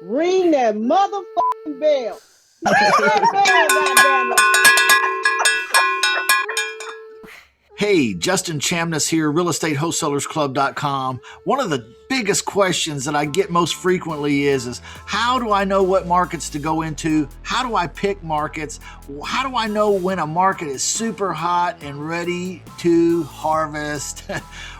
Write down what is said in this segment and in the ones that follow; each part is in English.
Ring that motherfucking bell. Ring that bell, goddammit. Hey, Justin Chamness here, realestatewholesalersclub.com. One of the biggest questions that I get most frequently is how do I know what markets to go into? How do I pick markets? How do I know when a market is super hot and ready to harvest?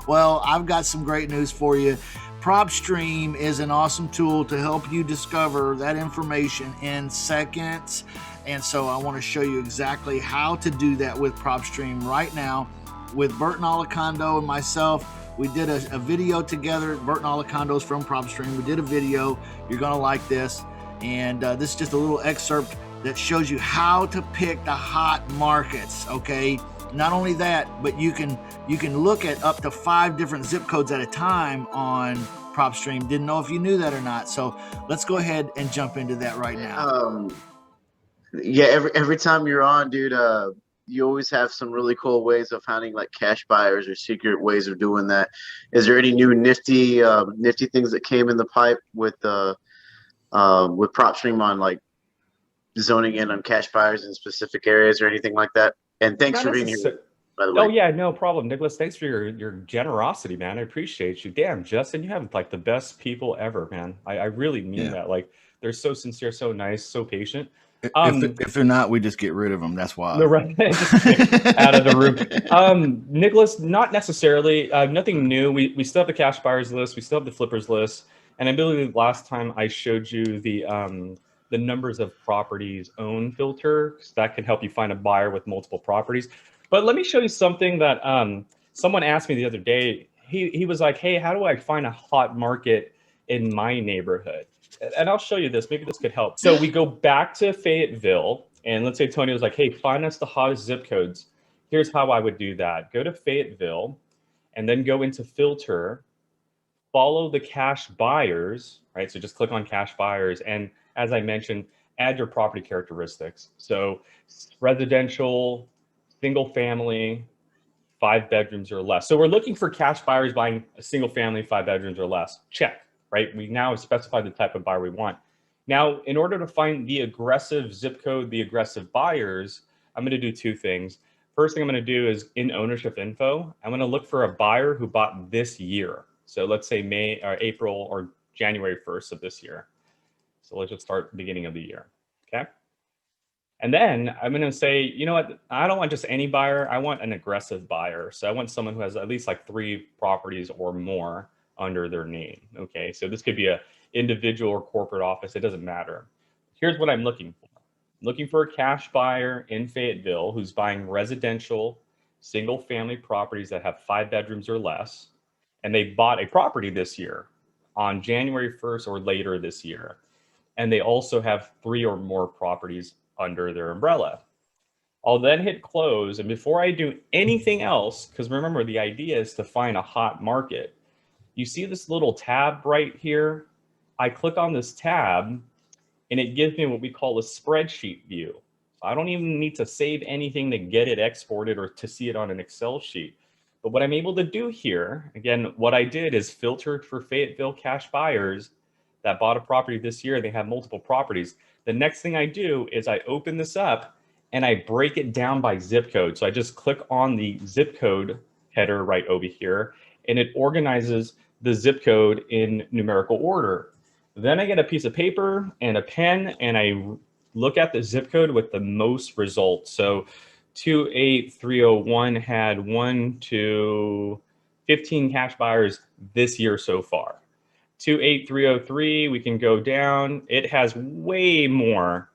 Well, I've got some great news for you. PropStream is an awesome tool to help you discover that information in seconds. And so I want to show you exactly how to do that with PropStream right now. With Burton Alacondo and myself, we did a video together. Burton Alacondo's from PropStream. We did a video. You're going to like this. And this is just a little excerpt that shows you how to pick the hot markets, okay? Not only that, but you can look at up to 5 different zip codes at a time on PropStream. Didn't know if you knew that or not. So let's go ahead and jump into that right now. Yeah, every time you're on, dude, you always have some really cool ways of finding like cash buyers or secret ways of doing that. Is there any new nifty things that came in the pipe with PropStream on like zoning in on cash buyers in specific areas or anything like that? And thanks for being here, by the way. Oh yeah, no problem, Nicholas. Thanks for your generosity, man. I appreciate you. Damn, Justin, you have like the best people ever, man. I really mean that. Like they're so sincere, so nice, so patient. If they're not, we just get rid of them. That's why. They're right. Just out of the room. Nicholas, not necessarily. Nothing new. We still have the cash buyers list. We still have the flippers list. And I believe last time I showed you the numbers of properties owned filter, because that can help you find a buyer with multiple properties. But let me show you something that someone asked me the other day. He was like, hey, how do I find a hot market in my neighborhood? And I'll show you this. Maybe this could help. So we go back to Fayetteville, and let's say Tony was like, hey, find us the hottest zip codes. Here's how I would do that. Go to Fayetteville, and then go into filter, follow the cash buyers, right? So just click on cash buyers. And as I mentioned, add your property characteristics. So residential, single family, 5 bedrooms or less. So we're looking for cash buyers buying a single family, 5 bedrooms or less. Check. Right? We now have specified the type of buyer we want. Now, in order to find the aggressive zip code, the aggressive buyers, I'm going to do 2 things. First thing I'm going to do is in ownership info, I'm going to look for a buyer who bought this year. So let's say May or April or January 1st of this year. So let's just start the beginning of the year. Okay. And then I'm going to say, you know what? I don't want just any buyer. I want an aggressive buyer. So I want someone who has at least like 3 properties or more under their name. Okay, so this could be a individual or corporate office. It doesn't matter. Here's what I'm looking for. I'm looking for a cash buyer in Fayetteville who's buying residential single family properties that have 5 bedrooms or less, and they bought a property this year on January 1st or later this year, and they also have 3 or more properties under their umbrella. I'll then hit close, and before I do anything else, because remember the idea is to find a hot market, you see this little tab right here? I click on this tab and it gives me what we call a spreadsheet view. I don't even need to save anything to get it exported or to see it on an Excel sheet. But what I'm able to do here, again, what I did is filtered for Fayetteville cash buyers that bought a property this year. They have multiple properties. The next thing I do is I open this up and I break it down by zip code. So I just click on the zip code header right over here, and it organizes the zip code in numerical order. Then I get a piece of paper and a pen, and I look at the zip code with the most results. So 28301 had 1 to 15 cash buyers this year so far. 28303, we can go down. It has way more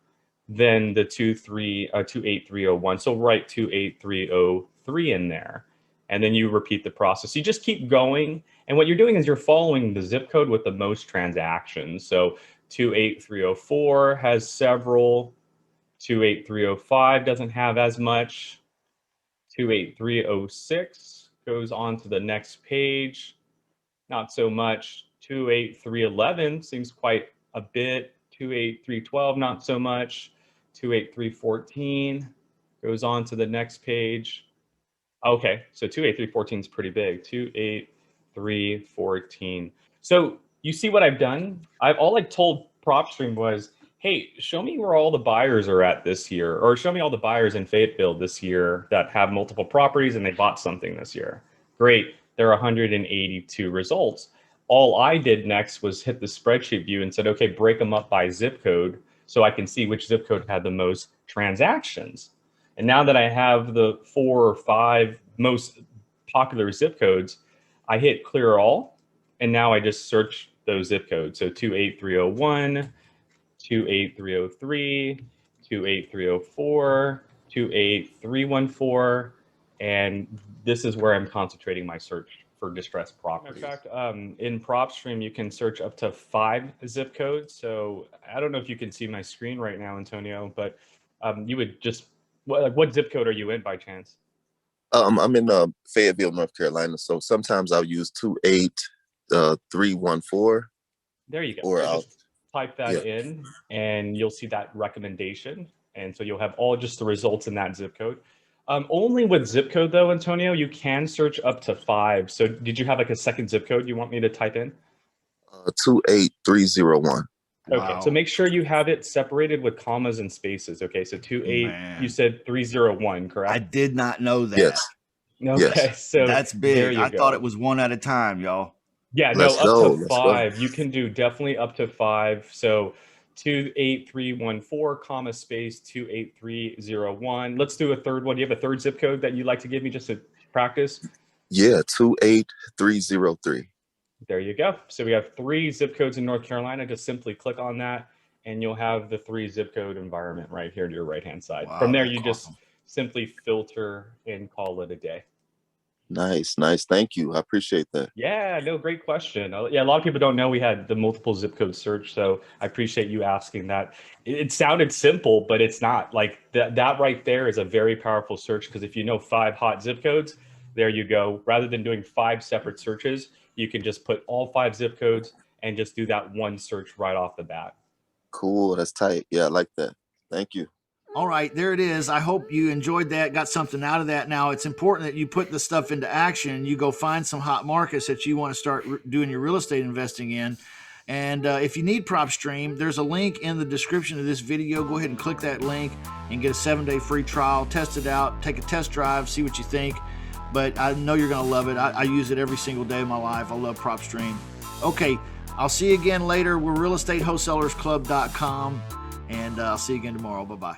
than the 28301. So write 28303 in there. And then you repeat the process. You just keep going. And what you're doing is you're following the zip code with the most transactions. So 28304 has several. 28305 doesn't have as much. 28306 goes on to the next page. Not so much. 28311 seems quite a bit. 28312, not so much. 28314 goes on to the next page. Okay, so 28314 is pretty big. 28314. So you see what I've done? All I told PropStream was, hey, show me where all the buyers are at this year, or show me all the buyers in Fayetteville this year that have multiple properties and they bought something this year. Great, there are 182 results. All I did next was hit the spreadsheet view and said, okay, break them up by zip code so I can see which zip code had the most transactions. And now that I have the 4 or 5 most popular zip codes, I hit clear all, and now I just search those zip codes. So 28301, 28303, 28304, 28314, and this is where I'm concentrating my search for distressed properties. In fact, in PropStream, you can search up to 5 zip codes. So I don't know if you can see my screen right now, Antonio, but you would just, what zip code are you in by chance? I'm in Fayetteville, North Carolina. So sometimes I'll use 28314. There you go. Or so I'll just type that in, and you'll see that recommendation. And so you'll have all just the results in that zip code. Only with zip code though, Antonio, you can search up to 5. So did you have like a second zip code you want me to type in? 28301. Okay, Wow. so make sure you have it separated with commas and spaces. Okay, so 28, you said 301, correct? I did not know that. Yes. Okay, Yes. so That's there big. you I go. thought it was one at a time, y'all. Yeah, Let's no, go, up to let's 5. go. You can do definitely up to 5. So 28314, comma space 28301. Let's do a third one. Do you have a third zip code that you'd like to give me just to practice? Yeah, 28303. There you go. So we have 3 zip codes in North Carolina. Just simply click on that, and you'll have the 3 zip code environment right here to your right-hand side. Wow, From there, that's you just awesome. simply filter and call it a day. Nice. Thank you. I appreciate that. Yeah, no, great question. Yeah, a lot of people don't know we had the multiple zip code search, so I appreciate you asking that. It sounded simple, but it's not. Like that right there is a very powerful search, because if you know 5 hot zip codes, there you go. Rather than doing 5 separate searches, you can just put all 5 zip codes and just do that one search right off the bat. Cool. That's tight. Yeah, I like that. Thank you. All right, there it is. I hope you enjoyed that, got something out of that. Now, it's important that you put the stuff into action. You go find some hot markets that you want to start doing your real estate investing in. And if you need PropStream, there's a link in the description of this video. Go ahead and click that link and get a 7-day free trial. Test it out. Take a test drive. See what you think. But I know you're going to love it. I use it every single day of my life. I love PropStream. Okay, I'll see you again later. We're realestatewholesalerclub.com. And I'll see you again tomorrow. Bye-bye.